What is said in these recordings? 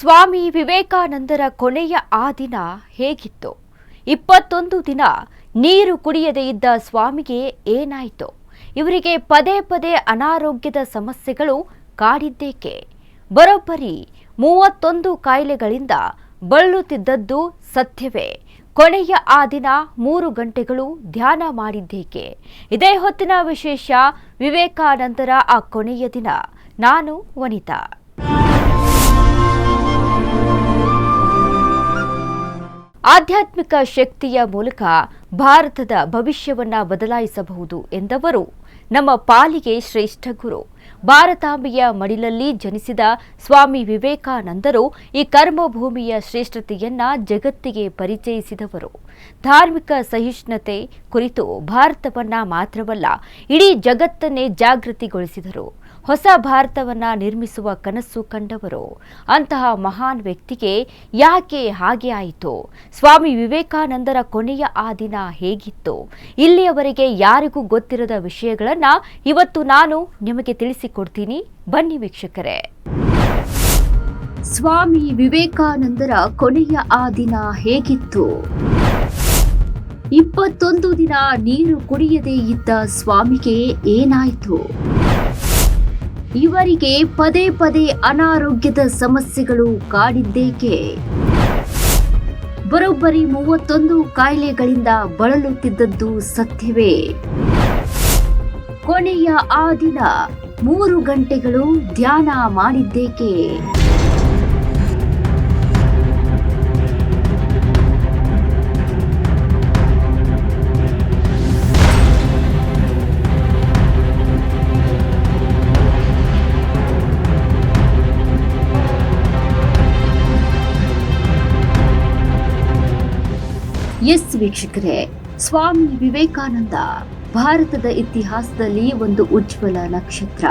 ಸ್ವಾಮಿ ವಿವೇಕಾನಂದರ ಕೊನೆಯ ಆ ದಿನ ಹೇಗಿತ್ತು? 21 ದಿನ ನೀರು ಕುಡಿಯದೇ ಇದ್ದ ಸ್ವಾಮಿಗೆ ಏನಾಯಿತು? ಇವರಿಗೆ ಪದೇ ಪದೇ ಅನಾರೋಗ್ಯದ ಸಮಸ್ಯೆಗಳು ಕಾಡಿದ್ದೇಕೆ? ಬರೋಬ್ಬರಿ 31 ಕಾಯಿಲೆಗಳಿಂದ ಬಳಲುತ್ತಿದ್ದದ್ದು ಸತ್ಯವೇ? ಕೊನೆಯ ಆ ದಿನ 3 ಗಂಟೆಗಳು ಧ್ಯಾನ ಮಾಡಿದ್ದೇಕೆ? ಇದೇ ಹೊತ್ತಿನ ವಿಶೇಷ. ವಿವೇಕಾನಂದರ ಆ ಕೊನೆಯ ದಿನ. ನಾನು ವನಿತಾ. ಆಧ್ಯಾತ್ಮಿಕ ಶಕ್ತಿಯ ಮೂಲಕ ಭಾರತದ ಭವಿಷ್ಯವನ್ನ ಬದಲಾಯಿಸಬಹುದು ಎಂದವರು ನಮ್ಮ ಪಾಲಿಗೆ ಶ್ರೇಷ್ಠ ಗುರು. ಭಾರತಾಂಬೆಯ ಮಡಿಲಲ್ಲಿ ಜನಿಸಿದ ಸ್ವಾಮಿ ವಿವೇಕಾನಂದರು ಈ ಕರ್ಮಭೂಮಿಯ ಶ್ರೇಷ್ಠತೆಯನ್ನ ಜಗತ್ತಿಗೆ ಪರಿಚಯಿಸಿದವರು. ಧಾರ್ಮಿಕ ಸಹಿಷ್ಣುತೆ ಕುರಿತು ಭಾರತವನ್ನ ಮಾತ್ರವಲ್ಲ, ಇಡೀ ಜಗತ್ತನ್ನೇ ಜಾಗೃತಿಗೊಳಿಸಿದರು. ಹೊಸ ಭಾರತವನ್ನ ನಿರ್ಮಿಸುವ ಕನಸು ಕಂಡವರು. ಅಂತಹ ಮಹಾನ್ ವ್ಯಕ್ತಿಗೆ ಯಾಕೆ ಹಾಗೆ ಆಯಿತು? ಸ್ವಾಮಿ ವಿವೇಕಾನಂದರ ಕೊನೆಯ ಆ ದಿನ ಹೇಗಿತ್ತು? ಇಲ್ಲಿಯವರೆಗೆ ಯಾರಿಗೂ ಗೊತ್ತಿರದ ವಿಷಯಗಳನ್ನ ಇವತ್ತು ನಾನು ನಿಮಗೆ ತಿಳಿಸಿಕೊಡ್ತೀನಿ. ಬನ್ನಿ ವೀಕ್ಷಕರೇ. ಸ್ವಾಮಿ ವಿವೇಕಾನಂದರ ಕೊನೆಯ ಆ ದಿನ ಹೇಗಿತ್ತು? 21 ದಿನ ನೀರು ಕುಡಿಯದೇ ಇದ್ದ ಸ್ವಾಮಿಗೆ ಏನಾಯಿತು? ಇವರಿಗೆ ಪದೇ ಪದೇ ಅನಾರೋಗ್ಯದ ಸಮಸ್ಯೆಗಳು ಕಾಡಿದ್ದೇಕೆ? ಬರೋಬ್ಬರಿ 31 ಕಾಯಿಲೆಗಳಿಂದ ಬಳಲುತ್ತಿದ್ದದ್ದು ಸತ್ಯವೇ? ಕೊನೆಯ ಆ ದಿನ 3 ಗಂಟೆಗಳು ಧ್ಯಾನ ಮಾಡಿದ್ದೇಕೆ? ಎಸ್ ವೀಕ್ಷಕರೇ, ಸ್ವಾಮಿ ವಿವೇಕಾನಂದ ಭಾರತದ ಇತಿಹಾಸದಲ್ಲಿ ಒಂದು ಉಜ್ವಲ ನಕ್ಷತ್ರ.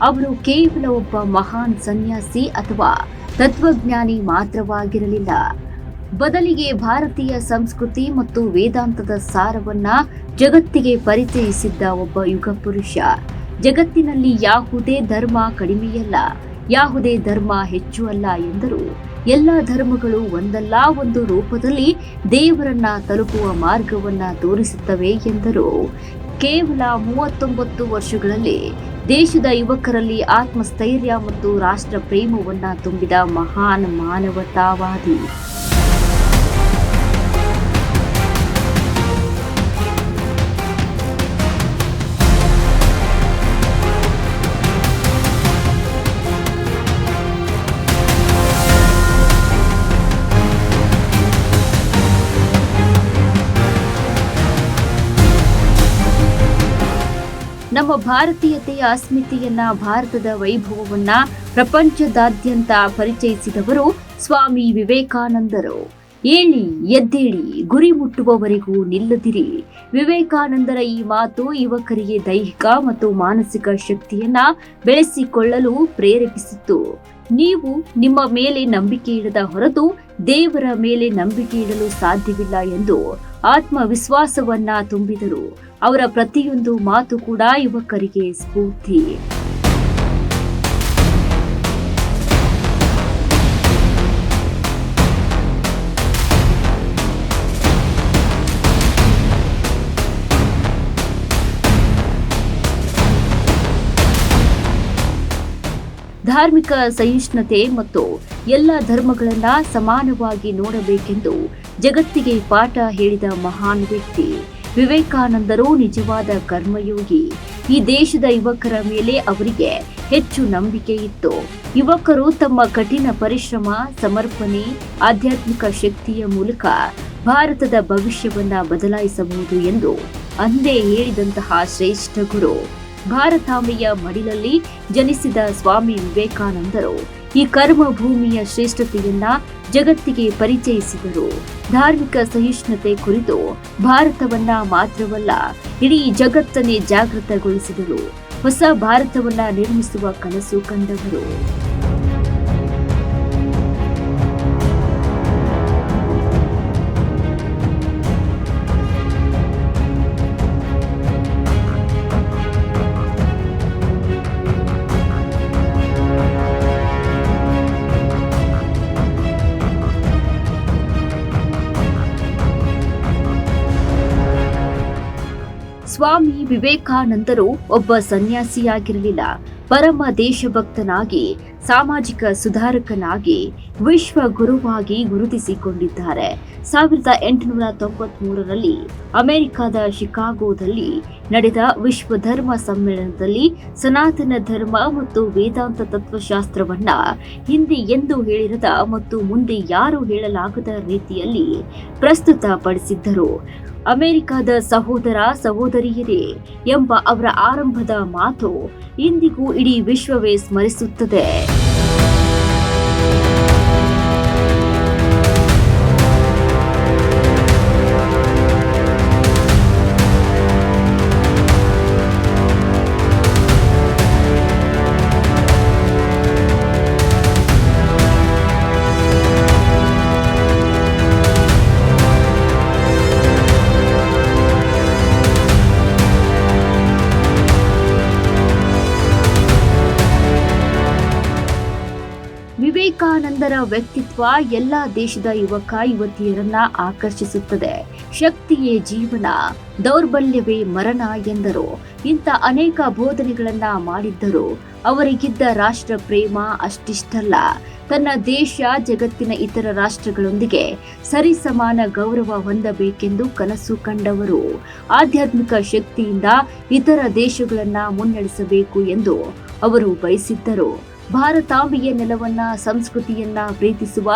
ಅವರು ಕೇವಲ ಒಬ್ಬ ಮಹಾನ್ ಸನ್ಯಾಸಿ ಅಥವಾ ತತ್ವಜ್ಞಾನಿ ಮಾತ್ರವಾಗಿರಲಿಲ್ಲ. ಬದಲಿಗೆ ಭಾರತೀಯ ಸಂಸ್ಕೃತಿ ಮತ್ತು ವೇದಾಂತದ ಸಾರವನ್ನ ಜಗತ್ತಿಗೆ ಪರಿಚಯಿಸಿದ್ದ ಒಬ್ಬ ಯುಗ ಪುರುಷ. ಜಗತ್ತಿನಲ್ಲಿ ಯಾವುದೇ ಧರ್ಮ ಕಡಿಮೆಯಲ್ಲ, ಯಾವುದೇ ಧರ್ಮ ಹೆಚ್ಚು ಅಲ್ಲ ಎಂದರು. ಎಲ್ಲ ಧರ್ಮಗಳು ಒಂದಲ್ಲ ಒಂದು ರೂಪದಲ್ಲಿ ದೇವರನ್ನ ತಲುಪುವ ಮಾರ್ಗವನ್ನ ತೋರಿಸುತ್ತವೆ ಎಂದರು. ಕೇವಲ 39 ವರ್ಷಗಳಲ್ಲಿ ದೇಶದ ಯುವಕರಲ್ಲಿ ಆತ್ಮಸ್ಥೈರ್ಯ ಮತ್ತು ರಾಷ್ಟ್ರ ಪ್ರೇಮವನ್ನ ತುಂಬಿದ ಮಹಾನ್ ಮಾನವತಾವಾದಿ. ನಮ್ಮ ಭಾರತೀಯತೆಯ ಅಸ್ಮಿತೆಯನ್ನ, ಭಾರತದ ವೈಭವವನ್ನ ಪ್ರಪಂಚದಾದ್ಯಂತ ಪರಿಚಯಿಸಿದವರು ಸ್ವಾಮಿ ವಿವೇಕಾನಂದರು. ಏಳಿ ಎದ್ದೇಳಿ, ಗುರಿ ಮುಟ್ಟುವವರೆಗೂ ನಿಲ್ಲದಿರಿ. ವಿವೇಕಾನಂದರ ಈ ಮಾತು ಯುವಕರಿಗೆ ದೈಹಿಕ ಮತ್ತು ಮಾನಸಿಕ ಶಕ್ತಿಯನ್ನ ಬೆಳೆಸಿಕೊಳ್ಳಲು ಪ್ರೇರೇಪಿಸಿತು. ನೀವು ನಿಮ್ಮ ಮೇಲೆ ನಂಬಿಕೆ ಇಡದ ಹೊರತು ದೇವರ ಮೇಲೆ ನಂಬಿಕೆ ಇಡಲು ಸಾಧ್ಯವಿಲ್ಲ ಎಂದು ಆತ್ಮವಿಶ್ವಾಸವನ್ನ ತುಂಬಿದರು. ಅವರ ಪ್ರತಿಯೊಂದು ಮಾತು ಕೂಡ ಯುವಕರಿಗೆ ಸ್ಫೂರ್ತಿ. ಧಾರ್ಮಿಕ ಸಹಿಷ್ಣುತೆ ಮತ್ತು ಎಲ್ಲ ಧರ್ಮಗಳನ್ನ ಸಮಾನವಾಗಿ ನೋಡಬೇಕೆಂದು ಜಗತ್ತಿಗೆ ಪಾಠ ಹೇಳಿದ ಮಹಾನ್ ವ್ಯಕ್ತಿ. ವಿವೇಕಾನಂದರು ನಿಜವಾದ ಕರ್ಮಯೋಗಿ. ಈ ದೇಶದ ಯುವಕರ ಮೇಲೆ ಅವರಿಗೆ ಹೆಚ್ಚು ನಂಬಿಕೆ ಇತ್ತು. ಯುವಕರು ತಮ್ಮ ಕಠಿಣ ಪರಿಶ್ರಮ, ಸಮರ್ಪಣೆ, ಆಧ್ಯಾತ್ಮಿಕ ಶಕ್ತಿಯ ಮೂಲಕ ಭಾರತದ ಭವಿಷ್ಯವನ್ನ ಬದಲಾಯಿಸಬಹುದು ಎಂದು ಅಂದೇ ಹೇಳಿದಂತಹ ಶ್ರೇಷ್ಠ ಗುರು. ಭಾರತಾಂಬೆಯ ಮಡಿಲಲ್ಲಿ ಜನಿಸಿದ ಸ್ವಾಮಿ ವಿವೇಕಾನಂದರು ಈ ಕರ್ಮಭೂಮಿಯ ಶ್ರೇಷ್ಠತೆಯನ್ನ ಜಗತ್ತಿಗೆ ಪರಿಚಯಿಸಿದರು. ಧಾರ್ಮಿಕ ಸಹಿಷ್ಣುತೆ ಕುರಿತು ಭಾರತವನ್ನ ಮಾತ್ರವಲ್ಲ, ಇಡೀ ಜಗತ್ತನ್ನೇ ಜಾಗೃತಗೊಳಿಸಿದರು. ಹೊಸ ಭಾರತವನ್ನ ನಿರ್ಮಿಸುವ ಕನಸು ಕಂಡವರು. ಸ್ವಾಮಿ ವಿವೇಕಾನಂದರು ಒಬ್ಬ ಸನ್ಯಾಸಿಯಾಗಿರಲಿಲ್ಲ. ಪರಮ ದೇಶಭಕ್ತನಾಗಿ, ಸಾಮಾಜಿಕ ಸುಧಾರಕನಾಗಿ, ವಿಶ್ವ ಗುರುವಾಗಿ ಗುರುತಿಸಿಕೊಂಡಿದ್ದಾರೆ. 1893ರಲ್ಲಿ ಅಮೆರಿಕದ ಶಿಕಾಗೋದಲ್ಲಿ ನಡೆದ ವಿಶ್ವ ಧರ್ಮ ಸಮ್ಮೇಳನದಲ್ಲಿ ಸನಾತನ ಧರ್ಮ ಮತ್ತು ವೇದಾಂತ ತತ್ವಶಾಸ್ತ್ರವನ್ನ ಹಿಂದೆ ಎಂದೂ ಹೇಳಿರದ ಮತ್ತು ಮುಂದೆ ಯಾರೂ ಹೇಳಲಾಗದ ರೀತಿಯಲ್ಲಿ ಪ್ರಸ್ತುತಪಡಿಸಿದ್ದರು. ಅಮೆರಿಕದ ಸಹೋದರ ಸಹೋದರಿಯರೇ ಎಂಬ ಅವರ ಆರಂಭದ ಮಾತು ಇಂದಿಗೂ ಇಡೀ ವಿಶ್ವವೇ ಸ್ಮರಿಸುತ್ತದೆ. ವಿವೇಕಾನಂದರ ವ್ಯಕ್ತಿತ್ವ ಎಲ್ಲ ದೇಶದ ಯುವಕ ಯುವತಿಯರನ್ನ ಆಕರ್ಷಿಸುತ್ತದೆ. ಶಕ್ತಿಯೇ ಜೀವನ, ದೌರ್ಬಲ್ಯವೇ ಮರಣ ಎಂದರು. ಇಂಥ ಅನೇಕ ಬೋಧನೆಗಳನ್ನ ಮಾಡಿದ್ದರು. ಅವರಿಗಿದ್ದ ರಾಷ್ಟ್ರ ಪ್ರೇಮ ಅಷ್ಟಿಷ್ಟಲ್ಲ. ತನ್ನ ದೇಶ ಜಗತ್ತಿನ ಇತರ ರಾಷ್ಟ್ರಗಳೊಂದಿಗೆ ಸರಿಸಮಾನ ಗೌರವ ಹೊಂದಬೇಕೆಂದು ಕನಸು ಕಂಡವರು. ಆಧ್ಯಾತ್ಮಿಕ ಶಕ್ತಿಯಿಂದ ಇತರ ದೇಶಗಳನ್ನ ಮುನ್ನಡೆಸಬೇಕು ಎಂದು ಅವರು ಬಯಸಿದ್ದರು. ಭಾರತಾಂಬೆಯ ನೆಲವನ್ನ, ಸಂಸ್ಕೃತಿಯನ್ನ ಪ್ರೀತಿಸುವ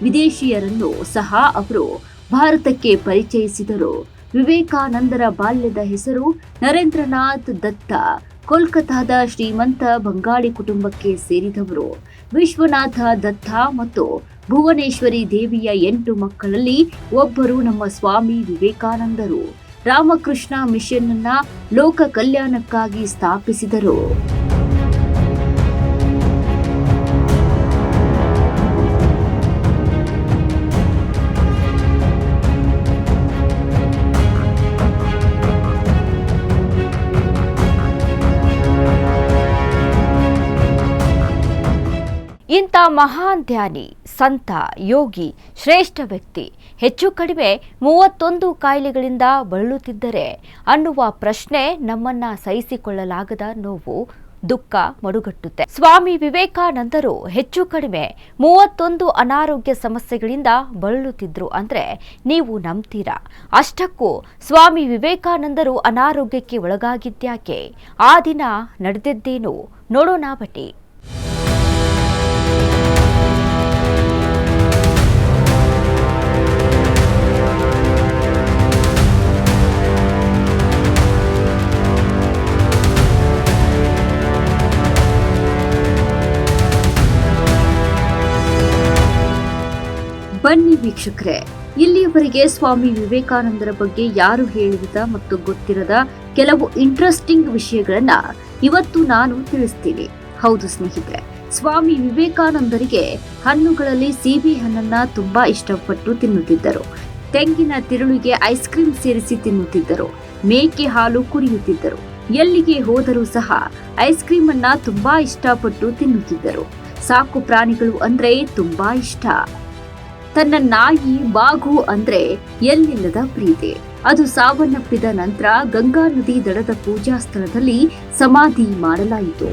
ವಿದೇಶಿಯರನ್ನು ಸಹ ಅವರು ಭಾರತಕ್ಕೆ ಪರಿಚಯಿಸಿದರು. ವಿವೇಕಾನಂದರ ಬಾಲ್ಯದ ಹೆಸರು ನರೇಂದ್ರನಾಥ್ ದತ್ತ. ಕೋಲ್ಕತಾದ ಶ್ರೀಮಂತ ಬಂಗಾಳಿ ಕುಟುಂಬಕ್ಕೆ ಸೇರಿದವರು. ವಿಶ್ವನಾಥ ದತ್ತ ಮತ್ತು ಭುವನೇಶ್ವರಿ ದೇವಿಯ 8 ಮಕ್ಕಳಲ್ಲಿ ಒಬ್ಬರು ನಮ್ಮ ಸ್ವಾಮಿ ವಿವೇಕಾನಂದರು. ರಾಮಕೃಷ್ಣ ಮಿಷನ್ ಅನ್ನ ಲೋಕ ಕಲ್ಯಾಣಕ್ಕಾಗಿ ಸ್ಥಾಪಿಸಿದರು. ಇಂಥ ಮಹಾನ್ ಧ್ಯಾನಿ, ಸಂತ, ಯೋಗಿ, ಶ್ರೇಷ್ಠ ವ್ಯಕ್ತಿ ಹೆಚ್ಚು ಕಡಿಮೆ 31 ಕಾಯಿಲೆಗಳಿಂದ ಬಳಲುತ್ತಿದ್ದರೆ ಅನ್ನುವ ಪ್ರಶ್ನೆ ನಮ್ಮನ್ನ ಸಹಿಸಿಕೊಳ್ಳಲಾಗದ ನೋವು, ದುಃಖ ಮಡುಗಟ್ಟುತ್ತೆ. ಸ್ವಾಮಿ ವಿವೇಕಾನಂದರು ಹೆಚ್ಚು ಕಡಿಮೆ 31 ಅನಾರೋಗ್ಯ ಸಮಸ್ಯೆಗಳಿಂದ ಬಳಲುತ್ತಿದ್ರು ಅಂದ್ರೆ ನೀವು ನಂಬ್ತೀರಾ? ಅಷ್ಟಕ್ಕೂ ಸ್ವಾಮಿ ವಿವೇಕಾನಂದರು ಅನಾರೋಗ್ಯಕ್ಕೆ ಒಳಗಾಗಿದ್ಯಾಕೆ? ಆ ದಿನ ನಡೆದಿದ್ದೇನು ನೋಡೋಣ ಬನ್ನಿ. ಬನ್ನಿ ವೀಕ್ಷಕರೇ, ಇಲ್ಲಿಯವರೆಗೆ ಸ್ವಾಮಿ ವಿವೇಕಾನಂದರ ಬಗ್ಗೆ ಯಾರು ಹೇಳಿರದ ಮತ್ತು ಗೊತ್ತಿರದ ಕೆಲವು ಇಂಟ್ರೆಸ್ಟಿಂಗ್ ವಿಷಯಗಳನ್ನ ಇವತ್ತು ನಾನು ತಿಳಿಸ್ತೀನಿ. ಹೌದು ಸ್ನೇಹಿತರೆ, ಸ್ವಾಮಿ ವಿವೇಕಾನಂದರಿಗೆ ಹಣ್ಣುಗಳಲ್ಲಿ ಸೀಬೆ ಹಣ್ಣನ್ನ ತುಂಬಾ ಇಷ್ಟಪಟ್ಟು ತಿನ್ನುತ್ತಿದ್ದರು. ತೆಂಗಿನ ತಿರುಳಿಗೆ ಐಸ್ ಕ್ರೀಮ್ ಸೇರಿಸಿ ತಿನ್ನುತ್ತಿದ್ದರು. ಮೇಕೆ ಹಾಲು ಕುಡಿಯುತ್ತಿದ್ದರು. ಎಲ್ಲಿಗೆ ಹೋದರೂ ಸಹ ಐಸ್ ಕ್ರೀಮ್ ಅನ್ನ ತುಂಬಾ ಇಷ್ಟಪಟ್ಟು ತಿನ್ನುತ್ತಿದ್ದರು. ಸಾಕು ಪ್ರಾಣಿಗಳು ಅಂದ್ರೆ ತುಂಬಾ ಇಷ್ಟ. ತನ್ನ ನಾಯಿ ಬಾಘು ಅಂದ್ರೆ ಎಲ್ಲಿಲ್ಲದ ಪ್ರೀತಿ. ಅದು ಸಾವನ್ನಪ್ಪಿದ ನಂತರ ಗಂಗಾ ನದಿ ದಡದ ಪೂಜಾ ಸ್ಥಳದಲ್ಲಿ ಸಮಾಧಿ ಮಾಡಲಾಯಿತು.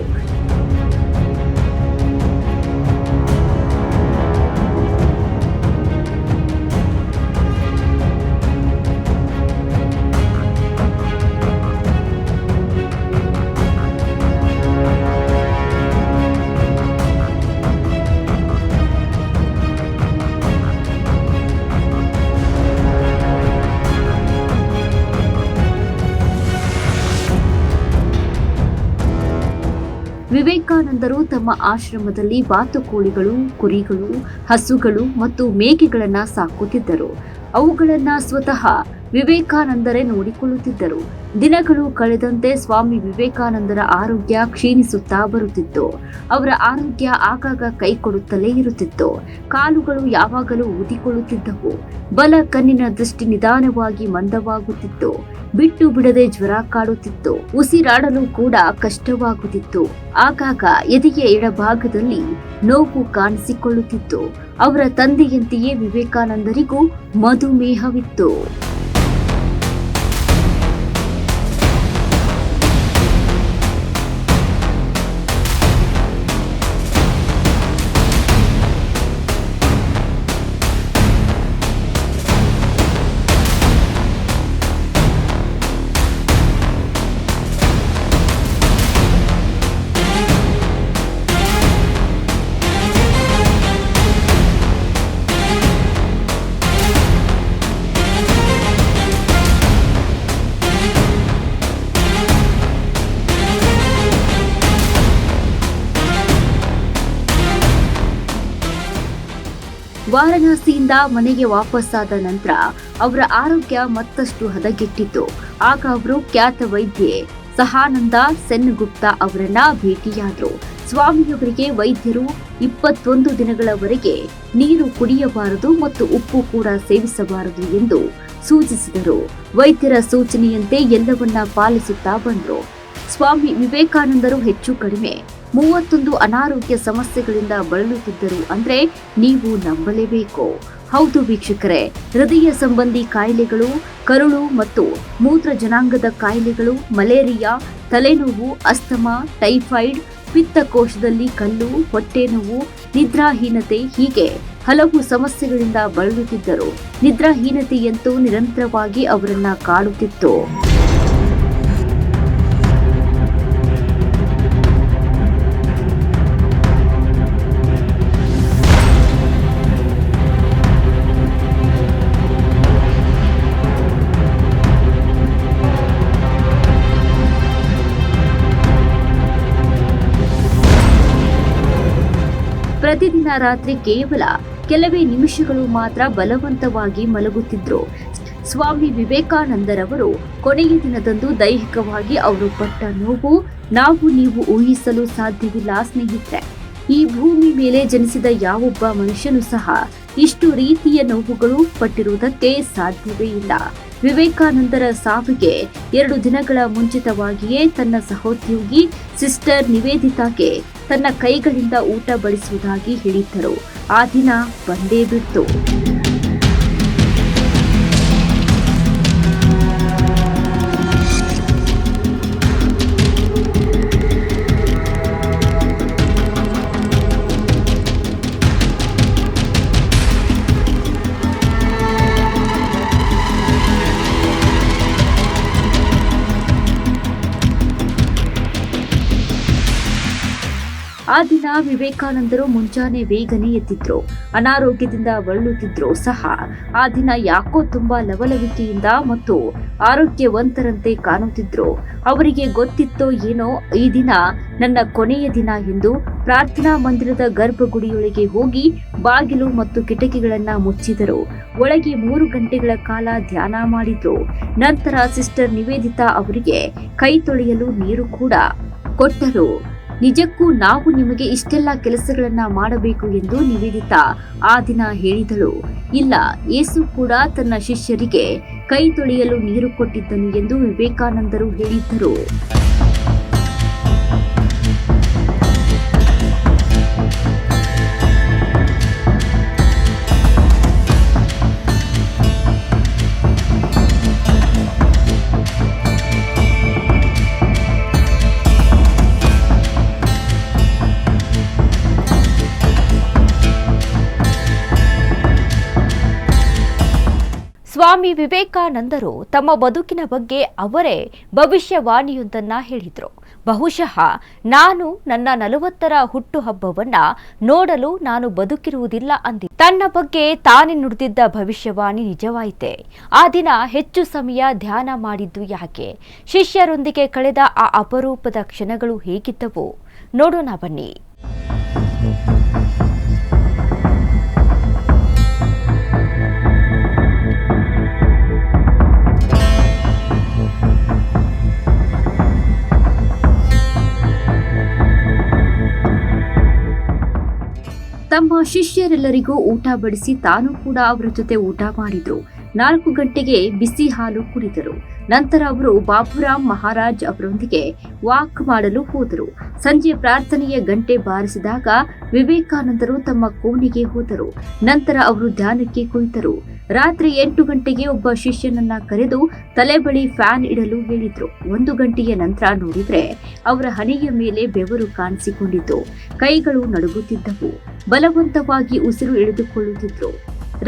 ವಿವೇಕಾನಂದರು ತಮ್ಮ ಆಶ್ರಮದಲ್ಲಿ ಬಾತುಕೋಳಿಗಳು, ಕುರಿಗಳು, ಹಸುಗಳು ಮತ್ತು ಮೇಕೆಗಳನ್ನ ಸಾಕುತ್ತಿದ್ದರು. ಅವುಗಳನ್ನ ಸ್ವತಃ ವಿವೇಕಾನಂದರೇ ನೋಡಿಕೊಳ್ಳುತ್ತಿದ್ದರು. ದಿನಗಳು ಕಳೆದಂತೆ ಸ್ವಾಮಿ ವಿವೇಕಾನಂದರ ಆರೋಗ್ಯ ಕ್ಷೀಣಿಸುತ್ತಾ ಬರುತ್ತಿತ್ತು. ಅವರ ಆರೋಗ್ಯ ಆಗಾಗ ಕೈ ಕೊಡುತ್ತಲೇ ಇರುತ್ತಿತ್ತು. ಕಾಲುಗಳು ಯಾವಾಗಲೂ ಊದಿಕೊಳ್ಳುತ್ತಿದ್ದವು. ಬಲ ಕಣ್ಣಿನ ದೃಷ್ಟಿ ನಿಧಾನವಾಗಿ ಮಂದವಾಗುತ್ತಿತ್ತು. ಬಿಟ್ಟು ಬಿಡದೆ ಜ್ವರ ಕಾಡುತ್ತಿತ್ತು. ಉಸಿರಾಡಲು ಕೂಡ ಕಷ್ಟವಾಗುತ್ತಿತ್ತು. ಆಗಾಗ ಎದೆಯ ಎಡಭಾಗದಲ್ಲಿ ನೋವು ಕಾಣಿಸಿಕೊಳ್ಳುತ್ತಿತ್ತು. ಅವರ ತಂದೆಯಂತೆಯೇ ವಿವೇಕಾನಂದರಿಗೂ ಮಧುಮೇಹವಿತ್ತು. ವಾರಣಾಸಿಯಿಂದ ಮನೆಗೆ ವಾಪಸ್ಸಾದ ನಂತರ ಅವರ ಆರೋಗ್ಯ ಮತ್ತಷ್ಟು ಹದಗೆಟ್ಟಿತ್ತು. ಆಗ ಅವರು ಖ್ಯಾತ ವೈದ್ಯೆ ಸಹಾನಂದ ಸೆನ್ಗುಪ್ತಾ ಅವರನ್ನ ಭೇಟಿಯಾದರು. ಸ್ವಾಮಿಯವರಿಗೆ ವೈದ್ಯರು 21 ದಿನಗಳವರೆಗೆ ನೀರು ಕುಡಿಯಬಾರದು ಮತ್ತು ಉಪ್ಪು ಕೂಡ ಸೇವಿಸಬಾರದು ಎಂದು ಸೂಚಿಸಿದರು. ವೈದ್ಯರ ಸೂಚನೆಯಂತೆ ಎಲ್ಲವನ್ನ ಪಾಲಿಸುತ್ತಾ ಬಂದರು. ಸ್ವಾಮಿ ವಿವೇಕಾನಂದರು ಹೆಚ್ಚು ಕಡಿಮೆ 31 ಅನಾರೋಗ್ಯ ಸಮಸ್ಯೆಗಳಿಂದ ಬಳಲುತ್ತಿದ್ದರು ಅಂದ್ರೆ ನೀವು ನಂಬಲೇಬೇಕು. ಹೌದು ವೀಕ್ಷಕರೇ, ಹೃದಯ ಸಂಬಂಧಿ ಕಾಯಿಲೆಗಳು, ಕರುಳು ಮತ್ತು ಮೂತ್ರ ಜನಾಂಗದ ಕಾಯಿಲೆಗಳು, ಮಲೇರಿಯಾ, ತಲೆನೋವು, ಅಸ್ತಮಾ, ಟೈಫಾಯ್ಡ್, ಪಿತ್ತಕೋಶದಲ್ಲಿ ಕಲ್ಲು, ಹೊಟ್ಟೆ ನೋವು, ನಿದ್ರಾಹೀನತೆ ಹೀಗೆ ಹಲವು ಸಮಸ್ಯೆಗಳಿಂದ ಬಳಲುತ್ತಿದ್ದರು. ನಿದ್ರಾಹೀನತೆಯಂತೂ ನಿರಂತರವಾಗಿ ಅವರನ್ನ ಕಾಡುತ್ತಿತ್ತು. ಪ್ರತಿದಿನ ರಾತ್ರಿ ಕೇವಲ ಕೆಲವೇ ನಿಮಿಷಗಳು ಮಾತ್ರ ಬಲವಂತವಾಗಿ ಮಲಗುತ್ತಿದ್ರು. ಸ್ವಾಮಿ ವಿವೇಕಾನಂದರವರು ಕೊನೆಯ ದಿನದಂದು ದೈಹಿಕವಾಗಿ ಅವರು ಪಟ್ಟ ನೋವು ನೀವು ಊಹಿಸಲು ಸಾಧ್ಯವಿಲ್ಲ ಸ್ನೇಹಿತರೆ. ಈ ಭೂಮಿ ಮೇಲೆ ಜನಿಸಿದ ಯಾವೊಬ್ಬ ಮನುಷ್ಯನೂ ಸಹ ಇಷ್ಟು ರೀತಿಯ ನೋವುಗಳು ಪಟ್ಟಿರುವುದಕ್ಕೆ ಸಾಧ್ಯವೇ ಇಲ್ಲ. ವಿವೇಕಾನಂದರ ಸಾವಿಗೆ 2 ದಿನಗಳ ಮುಂಚಿತವಾಗಿಯೇ ತನ್ನ ಸಹೋದ್ಯೋಗಿ ಸಿಸ್ಟರ್ ನಿವೇದಿತಾಗೆ ತನ್ನ ಕೈಗಳಿಂದ ಊಟ ಬಡಿಸುವುದಾಗಿ ಹೇಳಿದ್ದರು. ಆ ದಿನ ಬಂದೇ ಬಿಡ್ತು. ಆ ದಿನ ವಿವೇಕಾನಂದರು ಮುಂಜಾನೆ ಬೇಗನೆ ಎದ್ದಿದ್ರು. ಅನಾರೋಗ್ಯದಿಂದ ಬಳಲುತ್ತಿದ್ರು ಸಹ ಆ ದಿನ ಯಾಕೋ ತುಂಬಾ ಲವಲವಿಕೆಯಿಂದ ಮತ್ತು ಆರೋಗ್ಯವಂತರಂತೆ ಕಾಣುತ್ತಿದ್ರು. ಅವರಿಗೆ ಗೊತ್ತಿತ್ತೋ ಏನೋ ಈ ದಿನ ನನ್ನ ಕೊನೆಯ ದಿನ ಎಂದು ಪ್ರಾರ್ಥನಾ ಮಂದಿರದ ಗರ್ಭಗುಡಿಯೊಳಗೆ ಹೋಗಿ ಬಾಗಿಲು ಮತ್ತು ಕಿಟಕಿಗಳನ್ನ ಮುಚ್ಚಿದರು. ಒಳಗೆ 3 ಗಂಟೆಗಳ ಕಾಲ ಧ್ಯಾನ ಮಾಡಿದ್ರು. ನಂತರ ಸಿಸ್ಟರ್ ನಿವೇದಿತಾ ಅವರಿಗೆ ಕೈ ತೊಳೆಯಲು ನೀರು ಕೂಡ ಕೊಟ್ಟರು. ನಿಜಕ್ಕೂ ನಾವು ನಿಮಗೆ ಇಷ್ಟೆಲ್ಲ ಕೆಲಸಗಳನ್ನ ಮಾಡಬೇಕು ಎಂದು ನಿವೇದಿತಾ ಆ ದಿನ ಹೇಳಿದಳು. ಇಲ್ಲ, ಯೇಸು ಕೂಡ ತನ್ನ ಶಿಷ್ಯರಿಗೆ ಕೈ ತೊಳೆಯಲು ನೀರು ಕೊಟ್ಟಿದ್ದನು ಎಂದು ವಿವೇಕಾನಂದರು ಹೇಳಿದ್ದರು. ಸ್ವಾಮಿ ವಿವೇಕಾನಂದರು ತಮ್ಮ ಬದುಕಿನ ಬಗ್ಗೆ ಅವರೇ ಭವಿಷ್ಯವಾಣಿಯೊಂದನ್ನ ಹೇಳಿದರು. ಬಹುಶಃ ನಾನು ನನ್ನ 40ರ ಹುಟ್ಟುಹಬ್ಬವನ್ನ ನೋಡಲು ನಾನು ಬದುಕಿರುವುದಿಲ್ಲ ಅಂದಿ. ತನ್ನ ಬಗ್ಗೆ ತಾನೇ ನುಡಿದಿದ್ದ ಭವಿಷ್ಯವಾಣಿ ನಿಜವಾಯಿತೆ. ಆ ದಿನ ಹೆಚ್ಚು ಸಮಯ ಧ್ಯಾನ ಮಾಡಿದ್ದು ಯಾಕೆ? ಶಿಷ್ಯರೊಂದಿಗೆ ಕಳೆದ ಆ ಅಪರೂಪದ ಕ್ಷಣಗಳು ಹೇಗಿದ್ದವು ನೋಡೋಣ ಬನ್ನಿ. ತಮ್ಮ ಶಿಷ್ಯರೆಲ್ಲರಿಗೂ ಊಟ ಬಡಿಸಿ ತಾನು ಕೂಡ ಅವರ ಜೊತೆ ಊಟ ಮಾಡಿದ್ರು. 4 ಗಂಟೆಗೆ ಬಿಸಿ ಹಾಲು ಕುಡಿದರು. ನಂತರ ಅವರು ಬಾಬುರಾಮ್ ಮಹಾರಾಜ್ ಅವರೊಂದಿಗೆ ವಾಕ್ ಮಾಡಲು ಹೋದರು. ಸಂಜೆ ಪ್ರಾರ್ಥನೆಯ ಗಂಟೆ ಬಾರಿಸಿದಾಗ ವಿವೇಕಾನಂದರು ತಮ್ಮ ಕೋಣೆಗೆ ಹೋದರು. ನಂತರ ಅವರು ಧ್ಯಾನಕ್ಕೆ ಕುಳಿತರು. ರಾತ್ರಿ 8 ಗಂಟೆಗೆ ಒಬ್ಬ ಶಿಷ್ಯನನ್ನ ಕರೆದು ತಲೆ ಬಳಿ ಫ್ಯಾನ್ ಇಡಲು ಹೇಳಿದ್ರು. 1 ಗಂಟೆಯ ನಂತರ ನೋಡಿದ್ರೆ ಅವರ ಹಣೆಯ ಮೇಲೆ ಬೆವರು ಕಾಣಿಸಿಕೊಂಡಿತ್ತು. ಕೈಗಳು ನಡುಗುತ್ತಿದ್ದವು. ಬಲವಂತವಾಗಿ ಉಸಿರು ಎಳೆದುಕೊಳ್ಳುತ್ತಿದ್ರು.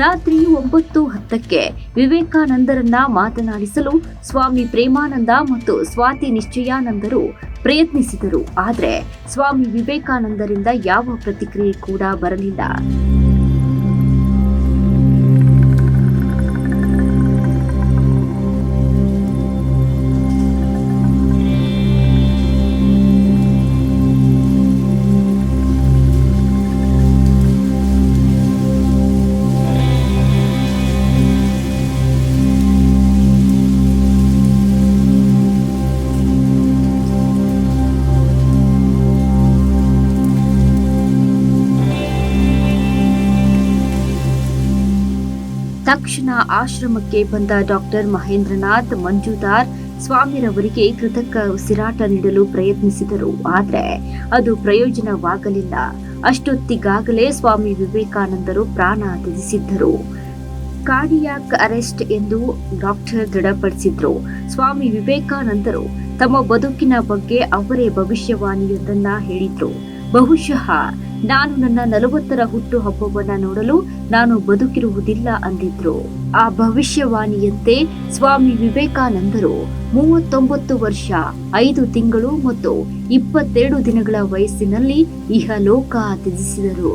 ರಾತ್ರಿ 9:10ಕ್ಕೆ ವಿವೇಕಾನಂದರನ್ನ ಮಾತನಾಡಿಸಲು ಸ್ವಾಮಿ ಪ್ರೇಮಾನಂದ ಮತ್ತು ಸ್ವಾತಿ ನಿಶ್ಚಯಾನಂದರು ಪ್ರಯತ್ನಿಸಿದರು. ಆದರೆ ಸ್ವಾಮಿ ವಿವೇಕಾನಂದರಿಂದ ಯಾವ ಪ್ರತಿಕ್ರಿಯೆ ಕೂಡ ಬರಲಿಲ್ಲ. ತಕ್ಷಣ ಆಶ್ರಮಕ್ಕೆ ಬಂದ ಡಾಕ್ಟರ್ ಮಹೇಂದ್ರನಾಥ್ ಮಂಜುದಾರ್ ಸ್ವಾಮಿರವರಿಗೆ ಕೃತಕ ಉಸಿರಾಟ ನೀಡಲು ಪ್ರಯತ್ನಿಸಿದರು. ಆದರೆ ಅದು ಪ್ರಯೋಜನವಾಗಲಿಲ್ಲ. ಅಷ್ಟೊತ್ತಿಗಾಗಲೇ ಸ್ವಾಮಿ ವಿವೇಕಾನಂದರು ಪ್ರಾಣ ತ್ಯಜಿಸಿದ್ದರು. ಕಾರ್ಡಿಯಾಕ್ ಅರೆಸ್ಟ್ ಎಂದು ಡಾಕ್ಟರ್ ದೃಢಪಡಿಸಿದ್ರು. ಸ್ವಾಮಿ ವಿವೇಕಾನಂದರು ತಮ್ಮ ಬದುಕಿನ ಬಗ್ಗೆ ಅವರೇ ಭವಿಷ್ಯವಾಣಿಯೊಂದನ್ನ ಹೇಳಿದ್ರು. ಬಹುಶಃ ನಾನು ನನ್ನ 40ರ ಹುಟ್ಟುಹಬ್ಬವನ್ನ ನೋಡಲು ನಾನು ಬದುಕಿರುವುದಿಲ್ಲ ಅಂದಿದ್ರು. ಆ ಭವಿಷ್ಯವಾಣಿಯಂತೆ ಸ್ವಾಮಿ ವಿವೇಕಾನಂದರು 39 ವರ್ಷ 5 ತಿಂಗಳು ಮತ್ತು 22 ದಿನಗಳ ವಯಸ್ಸಿನಲ್ಲಿ ಇಹಲೋಕ ತ್ಯಜಿಸಿದರು.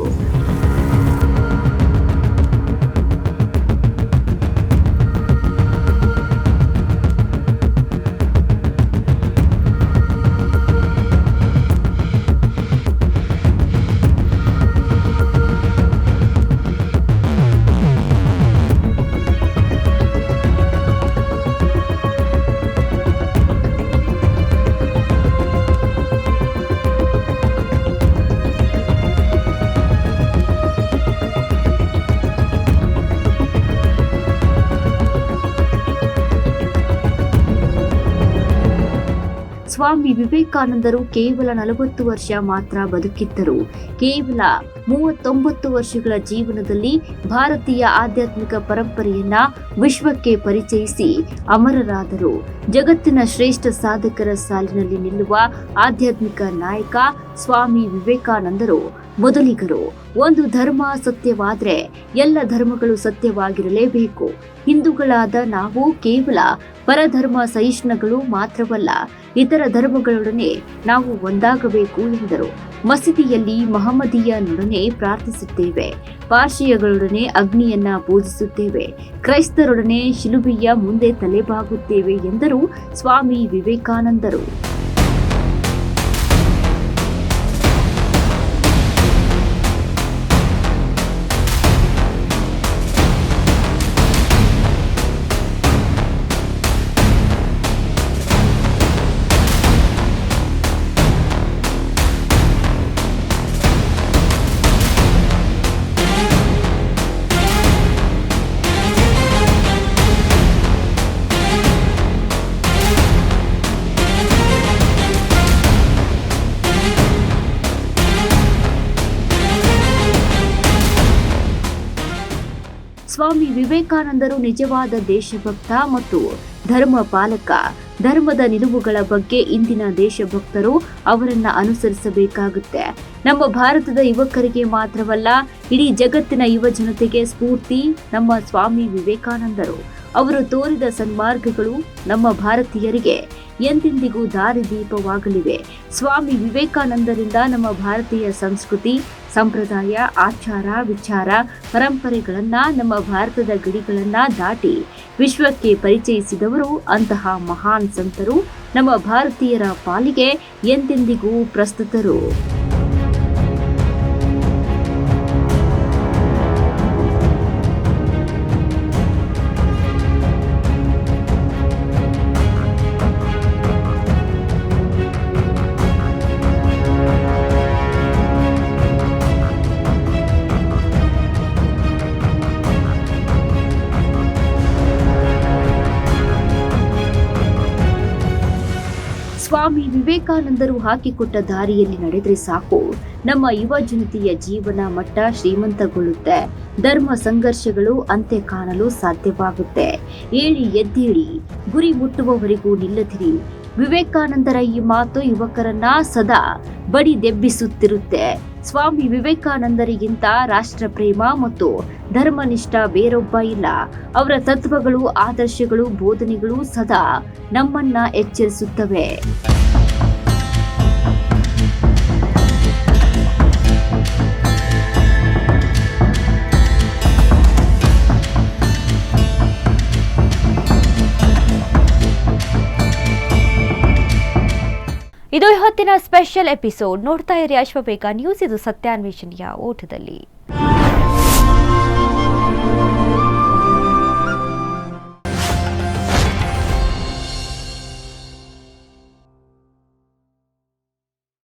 ಸ್ವಾಮಿ ವಿವೇಕಾನಂದರು ಕೇವಲ 40 ವರ್ಷ ಮಾತ್ರ ಬದುಕಿದ್ದರು. ಕೇವಲ 39 ವರ್ಷಗಳ ಜೀವನದಲ್ಲಿ ಭಾರತೀಯ ಆಧ್ಯಾತ್ಮಿಕ ಪರಂಪರೆಯನ್ನ ವಿಶ್ವಕ್ಕೆ ಪರಿಚಯಿಸಿ ಅಮರರಾದರು. ಜಗತ್ತಿನ ಶ್ರೇಷ್ಠ ಸಾಧಕರ ಸಾಲಿನಲ್ಲಿ ನಿಲ್ಲುವ ಆಧ್ಯಾತ್ಮಿಕ ನಾಯಕ ಸ್ವಾಮಿ ವಿವೇಕಾನಂದರು ಮೊದಲಿಗರು. ಒಂದು ಧರ್ಮ ಸತ್ಯವಾದರೆ ಎಲ್ಲ ಧರ್ಮಗಳು ಸತ್ಯವಾಗಿರಲೇಬೇಕು. ಹಿಂದೂಗಳಾದ ನಾವು ಕೇವಲ ಪರಧರ್ಮ ಸಹಿಷ್ಣುಗಳು ಮಾತ್ರವಲ್ಲ, ಇತರ ಧರ್ಮಗಳೊಡನೆ ನಾವು ಒಂದಾಗಬೇಕು ಎಂದರು. ಮಸೀದಿಯಲ್ಲಿ ಮಹಮ್ಮದೀಯನೊಡನೆ ಪ್ರಾರ್ಥಿಸುತ್ತೇವೆ, ಪಾರ್ಸಿಯಗಳೊಡನೆ ಅಗ್ನಿಯನ್ನ ಪೂಜಿಸುತ್ತೇವೆ, ಕ್ರೈಸ್ತರೊಡನೆ ಶಿಲುಬೆಯ ಮುಂದೆ ತಲೆಬಾಗುತ್ತೇವೆ ಎಂದರು ಸ್ವಾಮಿ ವಿವೇಕಾನಂದರು. ಸ್ವಾಮಿ ವಿವೇಕಾನಂದರು ನಿಜವಾದ ದೇಶಭಕ್ತ ಮತ್ತು ಧರ್ಮ ಪಾಲಕ. ಧರ್ಮದ ನಿಲುವುಗಳ ಬಗ್ಗೆ ಇಂದಿನ ದೇಶಭಕ್ತರು ಅವರನ್ನ ಅನುಸರಿಸಬೇಕಾಗುತ್ತೆ. ನಮ್ಮ ಭಾರತದ ಯುವಕರಿಗೆ ಮಾತ್ರವಲ್ಲ, ಇಡೀ ಜಗತ್ತಿನ ಯುವ ಜನತೆಗೆ ಸ್ಫೂರ್ತಿ ನಮ್ಮ ಸ್ವಾಮಿ ವಿವೇಕಾನಂದರು. ಅವರು ತೋರಿದ ಸನ್ಮಾರ್ಗಗಳು ನಮ್ಮ ಭಾರತೀಯರಿಗೆ ಎಂದೆಂದಿಗೂ ದಾರಿದೀಪವಾಗಲಿವೆ. ಸ್ವಾಮಿ ವಿವೇಕಾನಂದರಿಂದ ನಮ್ಮ ಭಾರತೀಯ ಸಂಸ್ಕೃತಿ, ಸಂಪ್ರದಾಯ, ಆಚಾರ, ವಿಚಾರ, ಪರಂಪರೆಗಳನ್ನ, ನಮ್ಮ ಭಾರತದ ಗಡಿಗಳನ್ನ ದಾಟಿ ವಿಶ್ವಕ್ಕೆ ಪರಿಚಯಿಸಿದವರು ಅಂತಹ ಮಹಾನ್ ಸಂತರು ನಮ್ಮ ಭಾರತೀಯರ ಪಾಲಿಗೆ ಎಂದೆಂದಿಗೂ ಪ್ರಸ್ತುತರು. ಸ್ವಾಮಿ ವಿವೇಕಾನಂದರು ಹಾಕಿಕೊಟ್ಟ ದಾರಿಯಲ್ಲಿ ನಡೆದರೆ ಸಾಕು, ನಮ್ಮ ಯುವ ಜನತೆಯ ಜೀವನ ಮಟ್ಟ ಶ್ರೀಮಂತಗೊಳ್ಳುತ್ತೆ. ಧರ್ಮ ಸಂಘರ್ಷಗಳು ಅಂತ್ಯ ಕಾಣಲು ಸಾಧ್ಯವಾಗುತ್ತೆ. ಏಳಿ ಎದ್ದೇಳಿ, ಗುರಿ ಮುಟ್ಟುವವರೆಗೂ ನಿಲ್ಲದಿರಿ. ವಿವೇಕಾನಂದರ ಈ ಮಾತು ಯುವಕರನ್ನ ಸದಾ ಬಡಿದೆಬ್ಬಿಸುತ್ತಿರುತ್ತೆ. ಸ್ವಾಮಿ ವಿವೇಕಾನಂದರಿಗಿಂತ ರಾಷ್ಟ್ರ ಪ್ರೇಮ ಮತ್ತು ಧರ್ಮನಿಷ್ಠ ಬೇರೊಬ್ಬ ಇಲ್ಲ. ಅವರ ತತ್ವಗಳು, ಆದರ್ಶಗಳು, ಬೋಧನೆಗಳು ಸದಾ ನಮ್ಮನ್ನ ಎಚ್ಚರಿಸುತ್ತವೆ. ಇದು ಇವತ್ತಿನ ಸ್ಪೆಷಲ್ ಎಪಿಸೋಡ್. ನೋಡ್ತಾ ಇರಿ ಅಶ್ವವೇಗ ನ್ಯೂಸ್. ಇದು ಸತ್ಯಾನ್ವೇಷಣೆಯ ಓಟದಲ್ಲಿ.